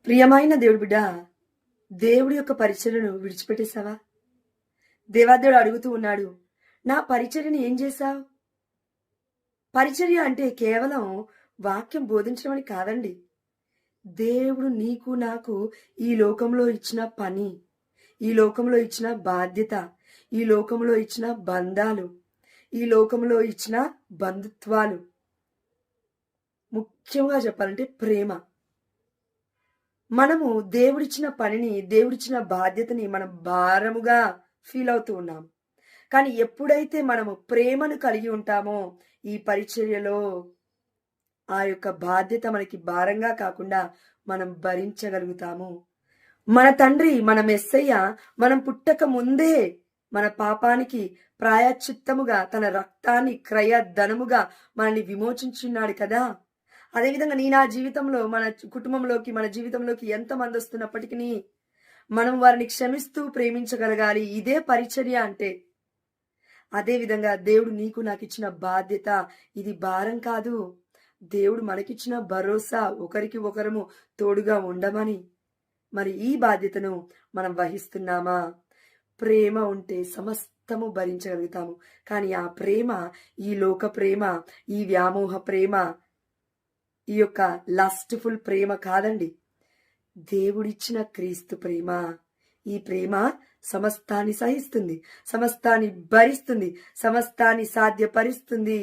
ప్రియమైన దేవుడు బిడ్డ, దేవుడి యొక్క పరిచర్యను విడిచిపెట్టేశావా? దేవాదేవుడు అడుగుతూ ఉన్నాడు, నా పరిచర్యను ఏం చేశావు? పరిచర్య అంటే కేవలం వాక్యం బోధించడం అని కాదండి. దేవుడు నీకు నాకు ఈ లోకంలో ఇచ్చిన పని, ఈ లోకంలో ఇచ్చిన బాధ్యత, ఈ లోకంలో ఇచ్చిన బంధాలు, ఈ లోకంలో ఇచ్చిన బంధుత్వాలు, ముఖ్యంగా చెప్పాలంటే ప్రేమ. మనము దేవుడిచ్చిన పనిని, దేవుడిచ్చిన బాధ్యతని మనం భారముగా ఫీల్ అవుతూ ఉన్నాం. కానీ ఎప్పుడైతే మనము ప్రేమను కలిగి ఉంటామో ఈ పరిచర్యలో ఆ యొక్క బాధ్యత మనకి భారంగా కాకుండా మనం భరించగలుగుతాము. మన తండ్రి, మన మెస్సయ్య మనం పుట్టక ముందే మన పాపానికి ప్రాయశ్చిత్తముగా తన రక్తాన్ని క్రయధనముగా మనల్ని విమోచించున్నాడు కదా. అదేవిధంగా నా జీవితంలో, మన కుటుంబంలోకి, మన జీవితంలోకి ఎంతమంది వస్తున్నప్పటికీ మనం వారిని క్షమిస్తూ ప్రేమించగలగాలి. ఇదే పరిచర్య అంటే. అదేవిధంగా దేవుడు నీకు నాకు ఇచ్చిన బాధ్యత ఇది భారం కాదు. దేవుడు మనకిచ్చిన భరోసా, ఒకరికి ఒకరము తోడుగా ఉండమని. మరి ఈ బాధ్యతను మనం వహిస్తున్నామా? ప్రేమ ఉంటే సమస్తము భరించగలుగుతాము. కానీ ఆ ప్రేమ ఈ లోక ప్రేమ, ఈ వ్యామోహ ప్రేమ, ఈ యొక్క లస్ట్ఫుల్ ప్రేమ కాదండి. దేవుడిచ్చిన క్రీస్తు ప్రేమ. ఈ ప్రేమ సమస్తాన్ని సహిస్తుంది, సమస్తాన్ని భరిస్తుంది, సమస్తాన్ని సాధ్యపరుస్తుంది.